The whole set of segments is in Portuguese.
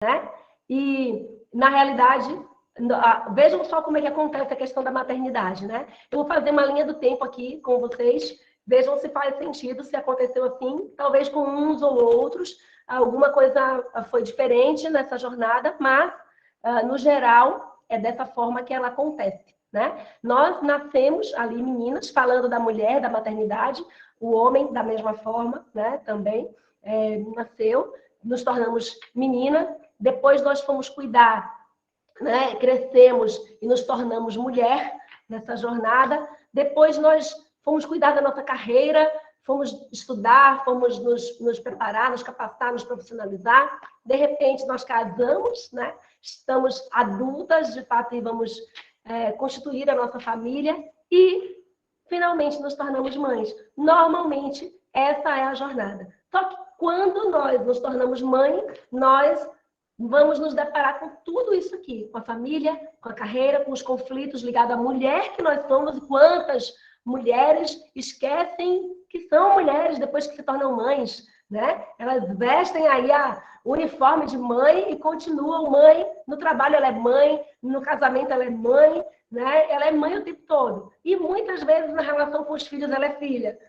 né? E, na realidade, vejam só como é que acontece a questão da maternidade, né? Eu vou fazer uma linha do tempo aqui com vocês, vejam se faz sentido, se aconteceu assim, talvez com uns ou outros, alguma coisa foi diferente nessa jornada, mas, no geral, é dessa forma que ela acontece, né? Nós nascemos ali, meninas, falando da mulher, da maternidade, o homem, da mesma forma, né, também nasceu, nos tornamos menina, depois nós fomos cuidar, né, crescemos e nos tornamos mulher nessa jornada, depois nós fomos cuidar da nossa carreira, fomos estudar, fomos nos preparar, nos capacitar, nos profissionalizar, de repente nós casamos, né, estamos adultas, de fato, e vamos constituir a nossa família e finalmente nos tornamos mães. Normalmente, essa é a jornada. Só que quando nós nos tornamos mãe, nós vamos nos deparar com tudo isso aqui, com a família, com a carreira, com os conflitos ligados à mulher que nós somos e quantas mulheres esquecem que são mulheres depois que se tornam mães, né? Elas vestem aí o uniforme de mãe e continuam mãe, no trabalho ela é mãe, no casamento ela é mãe, né? Ela é mãe o tempo todo. E muitas vezes na relação com os filhos ela é filha,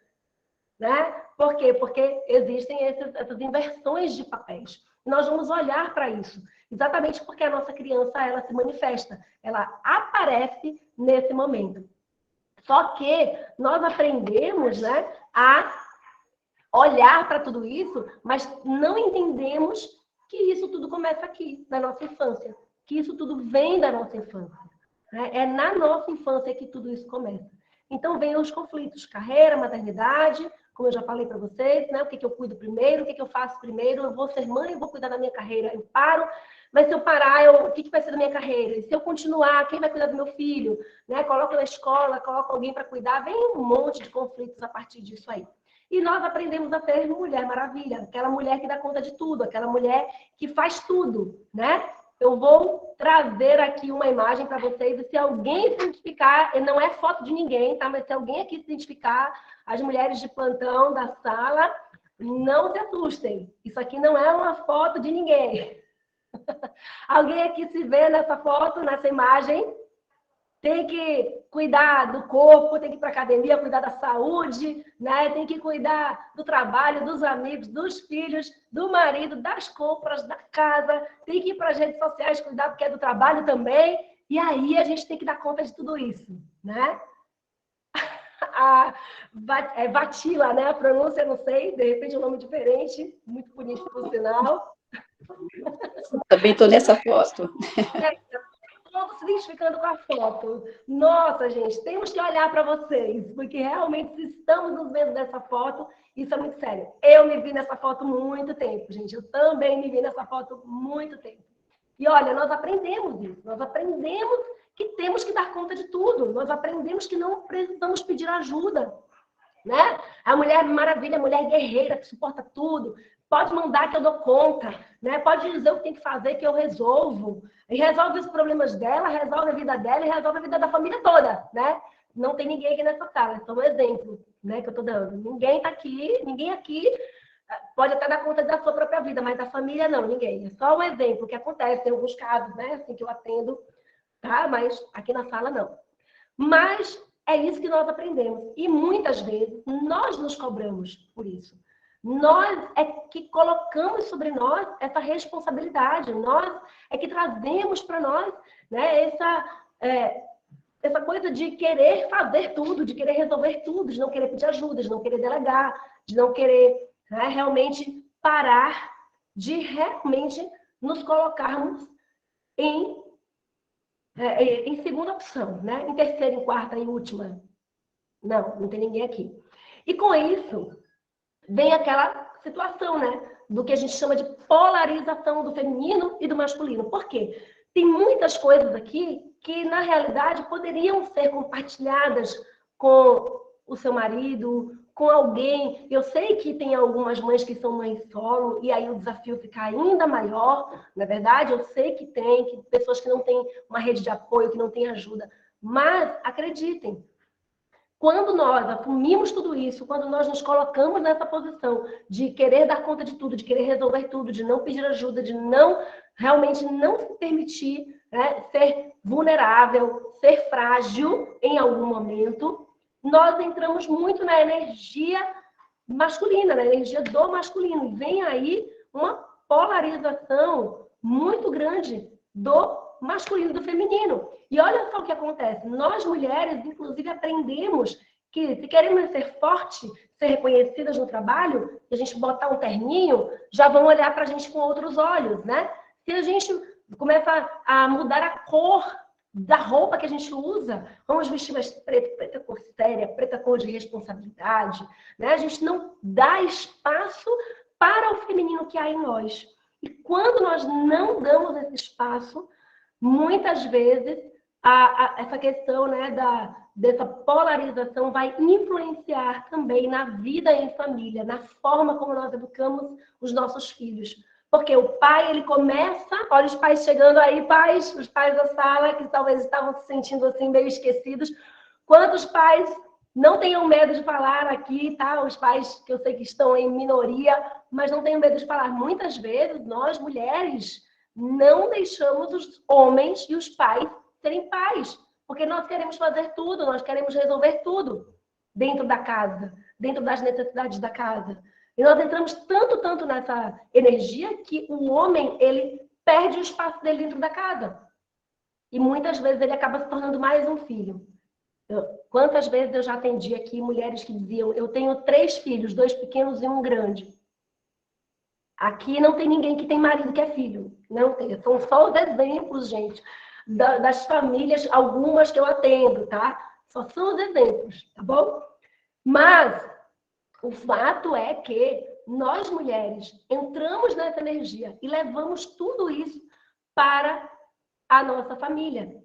né? Por quê? Porque existem essas inversões de papéis. Nós vamos olhar para isso, exatamente porque a nossa criança ela se manifesta, ela aparece nesse momento. Só que nós aprendemos, né, a olhar para tudo isso, mas não entendemos que isso tudo começa aqui, na nossa infância, que isso tudo vem da nossa infância. Né? É na nossa infância que tudo isso começa. Então, vem os conflitos, carreira, maternidade, como eu já falei para vocês, né? O que eu cuido primeiro, o que eu faço primeiro, eu vou ser mãe, eu vou cuidar da minha carreira, eu paro, mas se eu parar, o que vai ser da minha carreira? E se eu continuar, quem vai cuidar do meu filho? Né? Coloco na escola, coloco alguém para cuidar, vem um monte de conflitos a partir disso aí. E nós aprendemos a ser Mulher Maravilha, aquela mulher que dá conta de tudo, aquela mulher que faz tudo, né? Eu vou trazer aqui uma imagem para vocês, e se alguém se identificar, não é foto de ninguém, tá? Mas se alguém aqui se identificar, as mulheres de plantão da sala, não se assustem. Isso aqui não é uma foto de ninguém. Alguém aqui se vê nessa foto, nessa imagem? Tem que cuidar do corpo, tem que ir para a academia, cuidar da saúde, né? Tem que cuidar do trabalho, dos amigos, dos filhos, do marido, das compras, da casa. Tem que ir para as redes sociais cuidar porque é do trabalho também. E aí a gente tem que dar conta de tudo isso, né? Vatila, né? A pronúncia, não sei, de repente é um nome diferente, muito bonito por sinal. Também estou nessa foto. Todos se identificando com a foto. Nossa, gente, temos que olhar para vocês, porque realmente se estamos nos vendo nessa foto, isso é muito sério. Eu me vi nessa foto muito tempo, gente. Eu também me vi nessa foto muito tempo. E olha, nós aprendemos isso. Nós aprendemos que temos que dar conta de tudo. Nós aprendemos que não precisamos pedir ajuda, né? A Mulher Maravilha, a mulher guerreira que suporta tudo. Pode mandar que eu dou conta, né? Pode dizer o que tem que fazer que eu resolvo. E resolve os problemas dela, resolve a vida dela e resolve a vida da família toda, né? Não tem ninguém aqui nessa sala, é só um exemplo, né, que eu tô dando. Ninguém está aqui, ninguém aqui pode até dar conta da sua própria vida, mas da família não, ninguém. É só um exemplo que acontece em alguns casos, né, assim que eu atendo, tá? Mas aqui na sala não. Mas é isso que nós aprendemos. E muitas vezes nós nos cobramos por isso. Nós é que colocamos sobre nós essa responsabilidade. Nós é que trazemos para nós, né, essa coisa de querer fazer tudo, de querer resolver tudo, de não querer pedir ajuda, de não querer delegar, de não querer, né, realmente parar, de realmente nos colocarmos em segunda opção, né? Em terceira, em quarta, em última. Não tem ninguém aqui. E com isso, vem aquela situação, né? Do que a gente chama de polarização do feminino e do masculino. Por quê? Tem muitas coisas aqui que, na realidade, poderiam ser compartilhadas com o seu marido, com alguém. Eu sei que tem algumas mães que são mães solo, e aí o desafio fica ainda maior. Na verdade, eu sei que tem pessoas que não têm uma rede de apoio, que não têm ajuda. Mas, acreditem, quando nós assumimos tudo isso, quando nós nos colocamos nessa posição de querer dar conta de tudo, de querer resolver tudo, de não pedir ajuda, de não realmente não se permitir, né, ser vulnerável, ser frágil em algum momento, nós entramos muito na energia masculina, na energia do masculino. E vem aí uma polarização muito grande do masculino e do feminino. E olha só o que acontece. Nós, mulheres, inclusive, aprendemos que se queremos ser fortes, ser reconhecidas no trabalho, e a gente botar um terninho, já vão olhar para a gente com outros olhos, né? Se a gente começa a mudar a cor da roupa que a gente usa, vamos vestir mais preto, preta cor séria, preta cor de responsabilidade, né? A gente não dá espaço para o feminino que há em nós. E quando nós não damos esse espaço, muitas vezes essa questão, né, dessa polarização vai influenciar também na vida em família, na forma como nós educamos os nossos filhos. Porque o pai, ele começa, olha os pais chegando aí, pais, os pais da sala, que talvez estavam se sentindo assim meio esquecidos. Quantos pais não tenham medo de falar aqui, tá? Os pais que eu sei que estão em minoria, mas não tenham medo de falar. Muitas vezes, nós, mulheres, não deixamos os homens e os pais serem pais, porque nós queremos fazer tudo, nós queremos resolver tudo dentro da casa, dentro das necessidades da casa. E nós entramos tanto nessa energia que o homem, ele perde o espaço dele dentro da casa. E muitas vezes ele acaba se tornando mais um filho. Quantas vezes eu já atendi aqui mulheres que diziam, eu tenho 3 filhos, 2 pequenos e 1 grande. Aqui não tem ninguém que tem marido que é filho. Não tem. São só os exemplos, gente, das famílias, algumas que eu atendo, tá? Só são os exemplos, tá bom? Mas o fato é que nós, mulheres, entramos nessa energia e levamos tudo isso para a nossa família.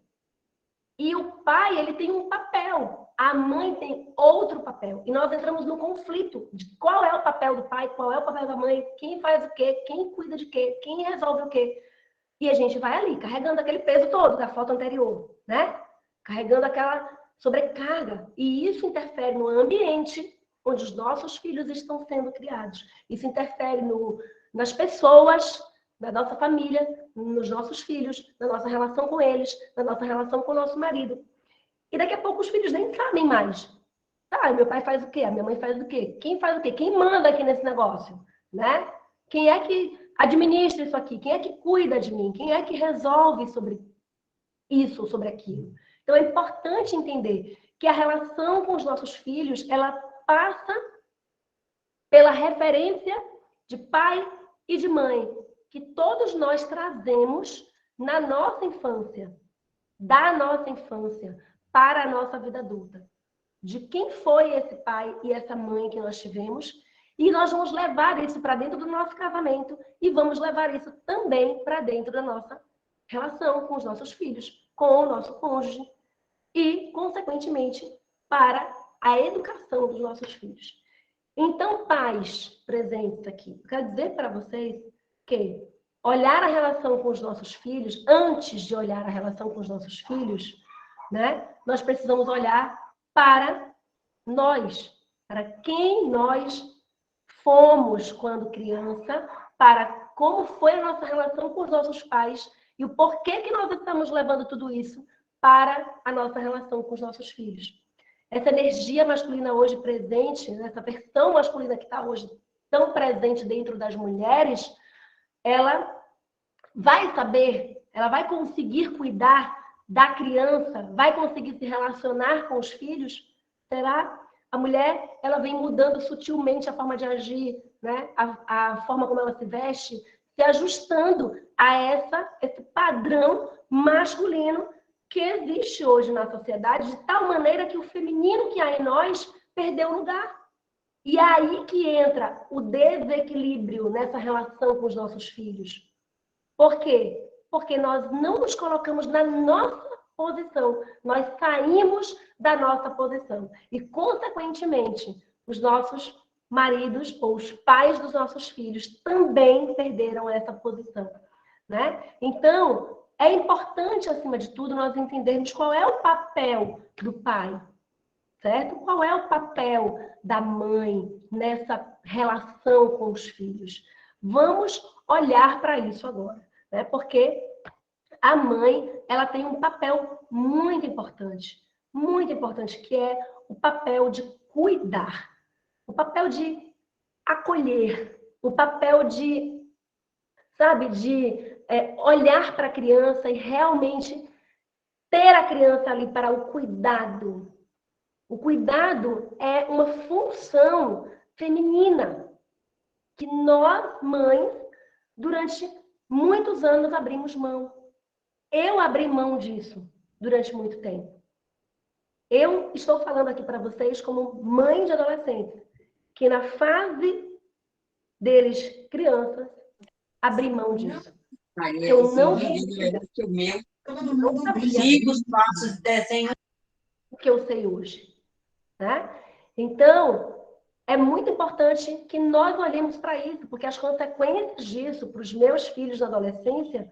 E o pai, ele tem um papel, a mãe tem outro papel. E nós entramos no conflito de qual é o papel do pai, qual é o papel da mãe, quem faz o quê, quem cuida de quê, quem resolve o quê. E a gente vai ali, carregando aquele peso todo da foto anterior, né? Carregando aquela sobrecarga. E isso interfere no ambiente onde os nossos filhos estão sendo criados. Isso interfere nas pessoas da nossa família, nos nossos filhos, na nossa relação com eles, na nossa relação com o nosso marido. E daqui a pouco os filhos nem sabem mais. Tá, meu pai faz o quê? A minha mãe faz o quê? Quem faz o quê? Quem manda aqui nesse negócio? Né? Quem é que administra isso aqui? Quem é que cuida de mim? Quem é que resolve sobre isso ou sobre aquilo? Então é importante entender que a relação com os nossos filhos, ela passa pela referência de pai e de mãe, que todos nós trazemos na nossa infância, da nossa infância para a nossa vida adulta. De quem foi esse pai e essa mãe que nós tivemos, e nós vamos levar isso para dentro do nosso casamento e vamos levar isso também para dentro da nossa relação com os nossos filhos, com o nosso cônjuge e, consequentemente, para a educação dos nossos filhos. Então, pais presentes aqui, eu quero dizer para vocês que olhar a relação com os nossos filhos, antes de olhar a relação com os nossos filhos, né, nós precisamos olhar para nós, para quem nós fomos quando criança, para como foi a nossa relação com os nossos pais e o porquê que nós estamos levando tudo isso para a nossa relação com os nossos filhos. Essa energia masculina hoje presente, essa versão masculina que está hoje tão presente dentro das mulheres, ela vai saber, ela vai conseguir cuidar da criança, vai conseguir se relacionar com os filhos? Será? A mulher, ela vem mudando sutilmente a forma de agir, né? A forma como ela se veste, se ajustando a esse padrão masculino que existe hoje na sociedade, de tal maneira que o feminino que há em nós perdeu lugar. E é aí que entra o desequilíbrio nessa relação com os nossos filhos. Por quê? Porque nós não nos colocamos na nossa posição, nós saímos da nossa posição. E, consequentemente, os nossos maridos ou os pais dos nossos filhos também perderam essa posição, né? Então, é importante, acima de tudo, nós entendermos qual é o papel do pai, certo? Qual é o papel da mãe nessa relação com os filhos? Vamos olhar para isso agora. né? Porque a mãe, ela tem um papel muito importante, que é o papel de cuidar, o papel de acolher, o papel de, sabe, de olhar para a criança e realmente ter a criança ali para o cuidado. O cuidado é uma função feminina que nós, mães, durante muitos anos abrimos mão. Eu abri mão disso durante muito tempo. Eu estou falando aqui para vocês como mãe de adolescentes, que na fase deles, crianças, abri mão disso. Eu não sabia siga os passos de desenho o que eu sei hoje, né? Então, é muito importante que nós olhemos para isso, porque as consequências disso para os meus filhos na adolescência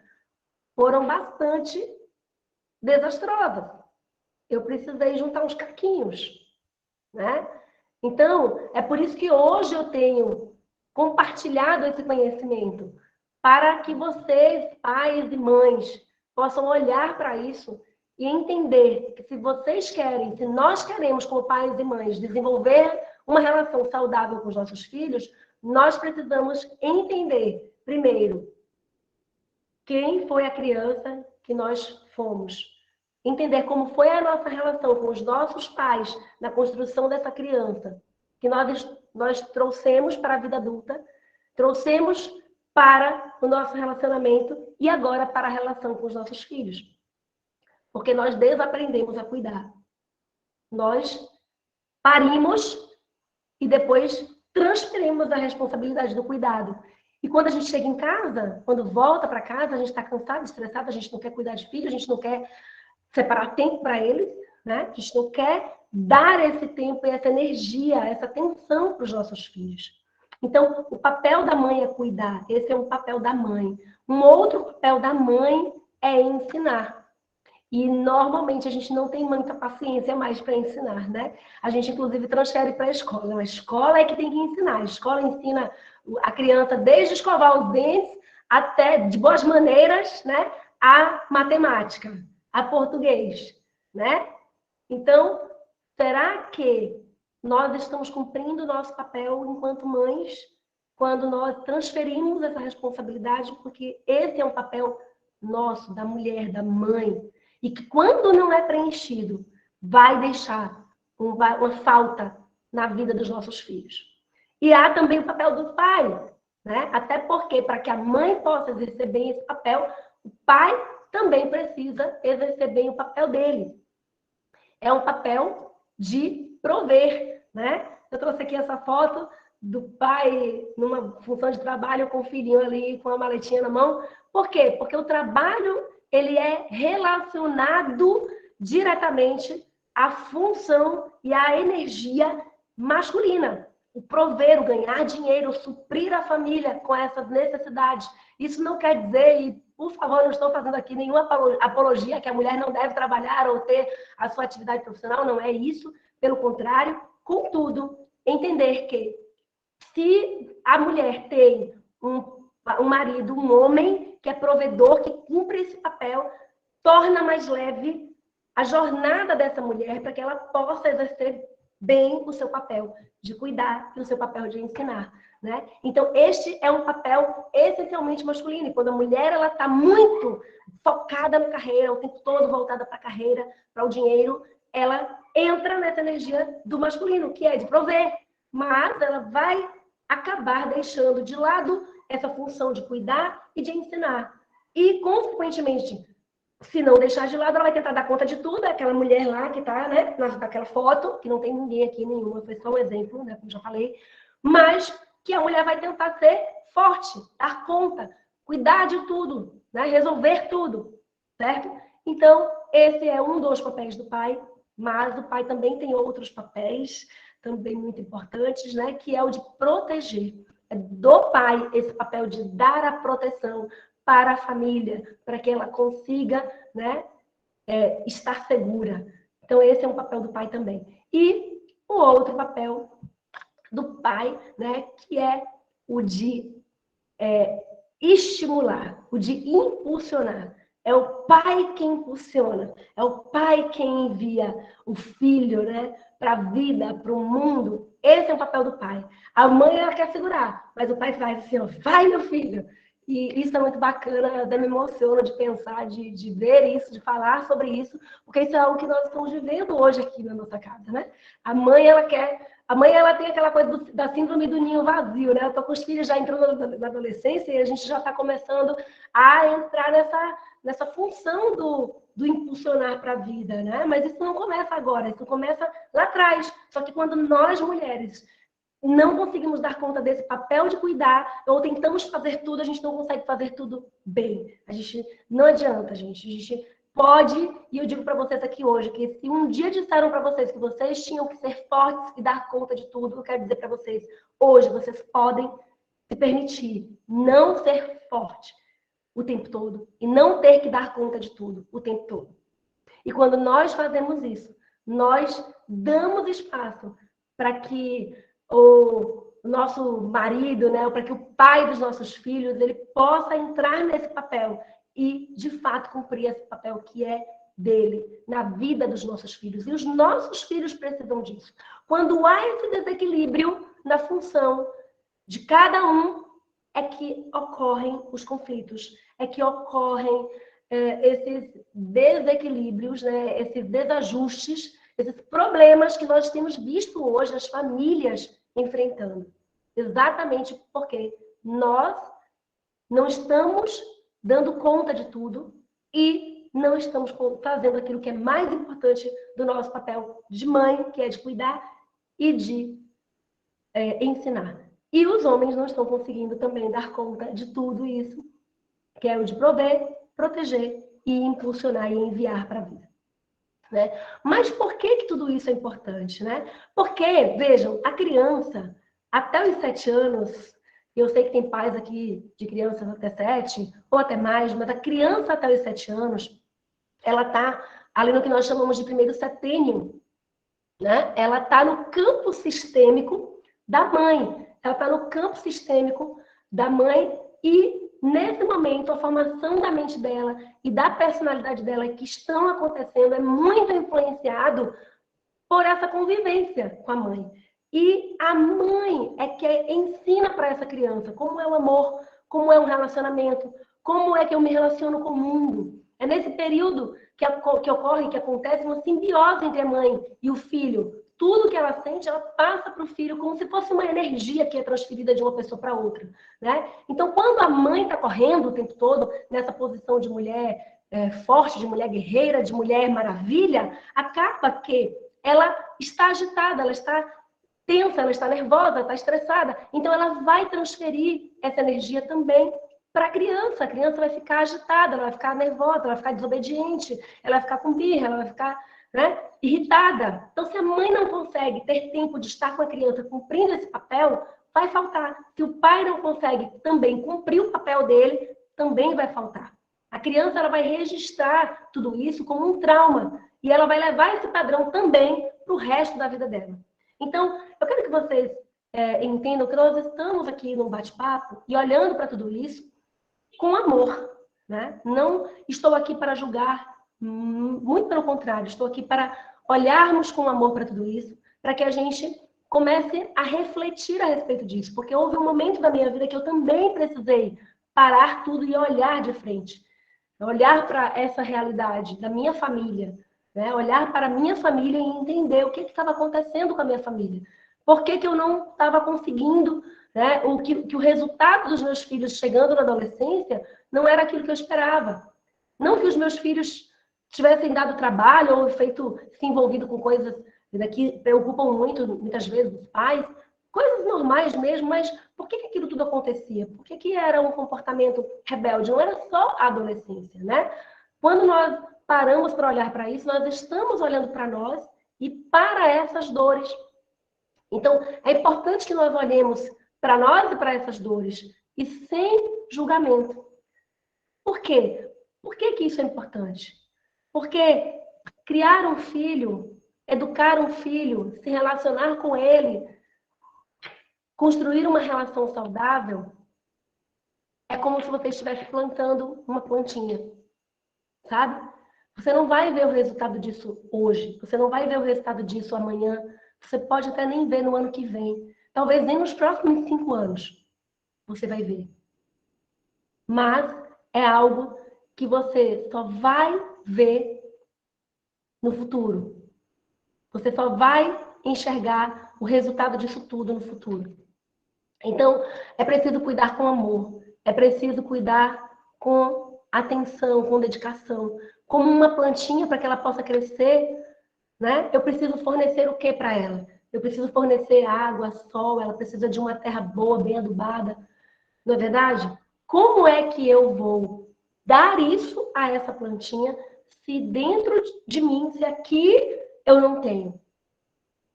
foram bastante desastrosas. Eu precisei juntar uns caquinhos, né? Então, é por isso que hoje eu tenho compartilhado esse conhecimento, para que vocês, pais e mães, possam olhar para isso e entender que se vocês querem, se nós queremos, como pais e mães, desenvolver uma relação saudável com os nossos filhos, nós precisamos entender, primeiro, quem foi a criança que nós fomos. Entender como foi a nossa relação com os nossos pais na construção dessa criança, que nós trouxemos para a vida adulta, trouxemos para o nosso relacionamento e agora para a relação com os nossos filhos. Porque nós desaprendemos a cuidar. Nós parimos e depois transferimos a responsabilidade do cuidado. E quando a gente chega em casa, quando volta para casa, a gente está cansado, estressado, a gente não quer cuidar de filho, a gente não quer separar tempo para eles, né? A gente não quer dar esse tempo e essa energia, essa atenção para os nossos filhos. Então, o papel da mãe é cuidar. Esse é um papel da mãe. Um outro papel da mãe é ensinar. E, normalmente, a gente não tem muita paciência mais para ensinar, né? A gente, inclusive, transfere para a escola. A escola é que tem que ensinar. A escola ensina a criança desde escovar os dentes até, de boas maneiras, né? A matemática, a português, né? Então, será que nós estamos cumprindo o nosso papel enquanto mães quando nós transferimos essa responsabilidade? Porque esse é um papel nosso, da mulher, da mãe, e que quando não é preenchido, vai deixar uma falta na vida dos nossos filhos. E há também o papel do pai, né? Até porque, para que a mãe possa exercer bem esse papel, o pai também precisa exercer bem o papel dele. É um papel de prover, né? Eu trouxe aqui essa foto do pai numa função de trabalho com o filhinho ali, com a maletinha na mão. Por quê? Porque o trabalho, ele é relacionado diretamente à função e à energia masculina. O prover, o ganhar dinheiro, o suprir a família com essas necessidades. Isso não quer dizer, e por favor, não estou fazendo aqui nenhuma apologia que a mulher não deve trabalhar ou ter a sua atividade profissional, não é isso. Pelo contrário, contudo, entender que se a mulher tem um marido, um homem que é provedor, que cumpre esse papel, torna mais leve a jornada dessa mulher para que ela possa exercer bem o seu papel de cuidar e o seu papel de ensinar, né? Então, este é um papel essencialmente masculino. E quando a mulher ela está muito focada na carreira, o tempo todo voltada para a carreira, para o dinheiro, ela entra nessa energia do masculino, que é de prover. Mas ela vai acabar deixando de lado essa função de cuidar e de ensinar. E, consequentemente, se não deixar de lado, ela vai tentar dar conta de tudo. Aquela mulher lá que está, né, naquela foto, que não tem ninguém aqui nenhuma, foi só um exemplo, né, como já falei, mas que a mulher vai tentar ser forte, dar conta, cuidar de tudo, né, resolver tudo, certo? Então, esse é um dos papéis do pai, mas o pai também tem outros papéis, também muito importantes, né, que é o de proteger. É do pai esse papel de dar a proteção para a família, para que ela consiga, né, estar segura. Então, esse é um papel do pai também. E o outro papel do pai, né, que é o de estimular, o de impulsionar. É o pai quem impulsiona, é o pai quem envia o filho, né, para a vida, para o mundo. Esse é o papel do pai. A mãe, ela quer segurar, mas o pai faz assim, ó, vai, meu filho. E isso é muito bacana, eu até me emociono de pensar, de ver isso, de falar sobre isso, porque isso é algo que nós estamos vivendo hoje aqui na nossa casa, né? A mãe, ela quer... A mãe, ela tem aquela coisa da síndrome do ninho vazio, né? Eu tô com os filhos já entrando na adolescência e a gente já está começando a entrar nessa função do impulsionar para a vida, né? Mas isso não começa agora, isso começa lá atrás. Só que quando nós, mulheres, não conseguimos dar conta desse papel de cuidar, ou tentamos fazer tudo, a gente não consegue fazer tudo bem. A gente não adianta, gente. A gente pode, e eu digo para vocês aqui hoje, que se um dia disseram para vocês que vocês tinham que ser fortes e dar conta de tudo, eu quero dizer para vocês, hoje vocês podem se permitir não ser forte o tempo todo e não ter que dar conta de tudo o tempo todo. E quando nós fazemos isso, nós damos espaço para que o nosso marido, né, ou para que o pai dos nossos filhos, ele possa entrar nesse papel e, de fato, cumprir esse papel que é dele, na vida dos nossos filhos. E os nossos filhos precisam disso. Quando há esse desequilíbrio na função de cada um, é que ocorrem os conflitos, é que ocorrem esses desequilíbrios, né, esses desajustes, esses problemas que nós temos visto hoje as famílias enfrentando. Exatamente porque nós não estamos dando conta de tudo e não estamos fazendo aquilo que é mais importante do nosso papel de mãe, que é de cuidar e de ensinar. E os homens não estão conseguindo também dar conta de tudo isso, que é o de prover, proteger e impulsionar e enviar para a vida. Né? Mas por que tudo isso é importante? Né? Porque, vejam, a criança, até os 7 anos, eu sei que tem pais aqui de crianças até 7, ou até mais, mas a criança até os 7 anos, ela está ali no que nós chamamos de primeiro setênio. Né? Ela está no campo sistêmico da mãe. Ela está no campo sistêmico da mãe e, nesse momento, a formação da mente dela e da personalidade dela que estão acontecendo é muito influenciado por essa convivência com a mãe. E a mãe é que ensina para essa criança como é o amor, como é um relacionamento, como é que eu me relaciono com o mundo. É nesse período que ocorre, que acontece uma simbiose entre a mãe e o filho. Tudo que ela sente, ela passa para o filho como se fosse uma energia que é transferida de uma pessoa para outra. Né? Então, quando a mãe está correndo o tempo todo nessa posição de mulher forte, de mulher guerreira, de mulher maravilha, acaba que ela está agitada, ela está tensa, ela está nervosa, está estressada. Então, ela vai transferir essa energia também para a criança. A criança vai ficar agitada, ela vai ficar nervosa, ela vai ficar desobediente, ela vai ficar com birra, ela vai ficar irritada. Então, se a mãe não consegue ter tempo de estar com a criança cumprindo esse papel, vai faltar. Se o pai não consegue também cumprir o papel dele, também vai faltar. A criança ela vai registrar tudo isso como um trauma e ela vai levar esse padrão também para o resto da vida dela. Então, eu quero que vocês entendam que nós estamos aqui num bate-papo e olhando para tudo isso com amor. Né? Não estou aqui para julgar, muito pelo contrário, estou aqui para olharmos com amor para tudo isso, para que a gente comece a refletir a respeito disso, porque houve um momento da minha vida que eu também precisei parar tudo e olhar de frente, olhar para essa realidade da minha família, né? Olhar para a minha família e entender o que estava acontecendo com a minha família, por que eu não estava conseguindo, né? Que o resultado dos meus filhos chegando na adolescência não era aquilo que eu esperava. Não que os meus filhos tivessem dado trabalho ou se envolvido com coisas que preocupam muitas vezes os pais, coisas normais mesmo, mas por que aquilo tudo acontecia? Por que era um comportamento rebelde? Não era só a adolescência, né? Quando nós paramos para olhar para isso, nós estamos olhando para nós e para essas dores. Então, é importante que nós olhemos para nós e para essas dores e sem julgamento. Por quê? Por que isso é importante? Porque criar um filho, educar um filho, se relacionar com ele, construir uma relação saudável, é como se você estivesse plantando uma plantinha, sabe? Você não vai ver o resultado disso hoje, você não vai ver o resultado disso amanhã, você pode até nem ver no ano que vem, talvez nem nos próximos 5 anos você vai ver. Mas é algo que você só vai ver no futuro. Você só vai enxergar o resultado disso tudo no futuro. Então, é preciso cuidar com amor, é preciso cuidar com atenção, com dedicação. Como uma plantinha, para que ela possa crescer, né? Eu preciso fornecer o que para ela? Eu preciso fornecer água, sol, ela precisa de uma terra boa, bem adubada. Não é verdade? Como é que eu vou dar isso a essa plantinha se dentro de mim, se aqui eu não tenho?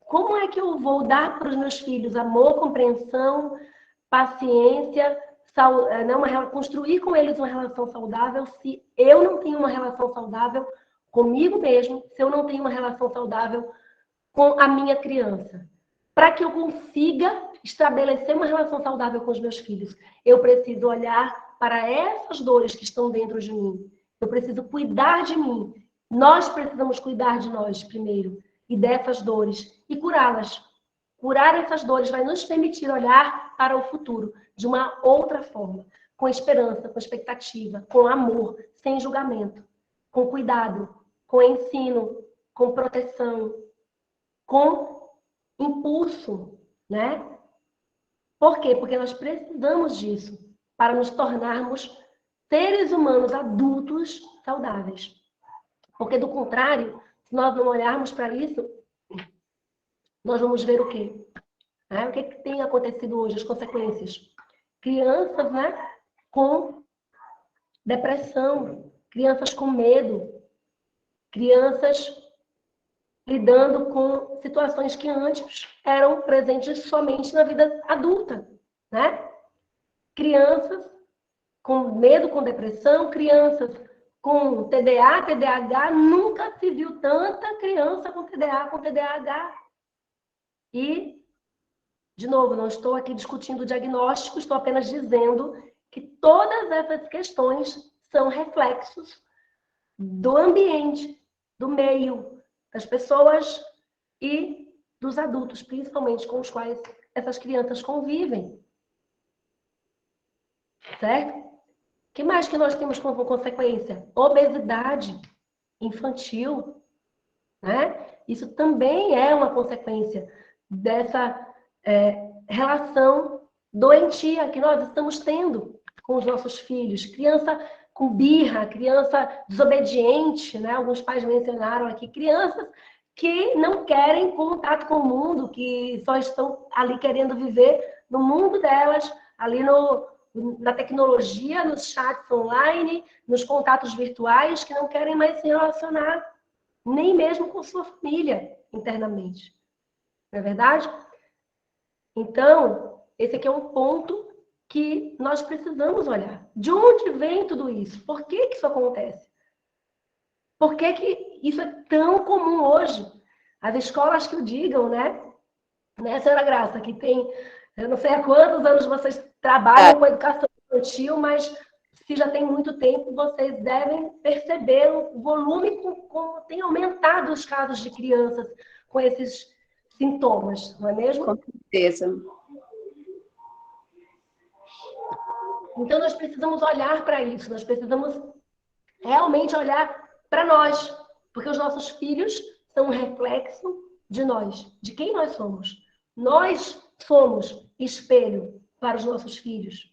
Como é que eu vou dar para os meus filhos amor, compreensão, paciência, construir com eles uma relação saudável se eu não tenho uma relação saudável comigo mesmo, se eu não tenho uma relação saudável com a minha criança? Para que eu consiga estabelecer uma relação saudável com os meus filhos, eu preciso olhar para essas dores que estão dentro de mim. Eu preciso cuidar de mim. Nós precisamos cuidar de nós primeiro e dessas dores e curá-las. Curar essas dores vai nos permitir olhar para o futuro de uma outra forma, com esperança, com expectativa, com amor, sem julgamento, com cuidado, com ensino, com proteção, com impulso, né? Por quê? Porque nós precisamos disso para nos tornarmos seres humanos adultos saudáveis. Porque, do contrário, se nós não olharmos para isso, nós vamos ver o quê? O que tem acontecido hoje, as consequências? Crianças, né, com depressão, crianças com medo, crianças lidando com situações que antes eram presentes somente na vida adulta, né? Crianças com medo, com depressão, crianças com TDA, TDAH, nunca se viu tanta criança com TDA, com TDAH. E, de novo, não estou aqui discutindo o diagnóstico, estou apenas dizendo que todas essas questões são reflexos do ambiente, do meio, das pessoas e dos adultos, principalmente com os quais essas crianças convivem. Certo? O que mais que nós temos como consequência? Obesidade infantil, né? Isso também é uma consequência dessa relação doentia que nós estamos tendo com os nossos filhos. Criança com birra, criança desobediente, né? Alguns pais mencionaram aqui, crianças que não querem contato com o mundo, que só estão ali querendo viver no mundo delas, ali na tecnologia, nos chats online, nos contatos virtuais, que não querem mais se relacionar, nem mesmo com sua família internamente. Não é verdade? Então, esse aqui é um ponto que nós precisamos olhar. De onde vem tudo isso? Por que isso acontece? Por que isso é tão comum hoje? As escolas que o digam, né, senhora Graça, que tem, eu não sei há quantos anos vocês trabalham com educação infantil, mas se já tem muito tempo, vocês devem perceber o volume como tem aumentado os casos de crianças com esses sintomas, não é mesmo? Com certeza. Então, nós precisamos olhar para isso, nós precisamos realmente olhar para nós, porque os nossos filhos são um reflexo de nós, de quem nós somos. Nós somos espelho para os nossos filhos.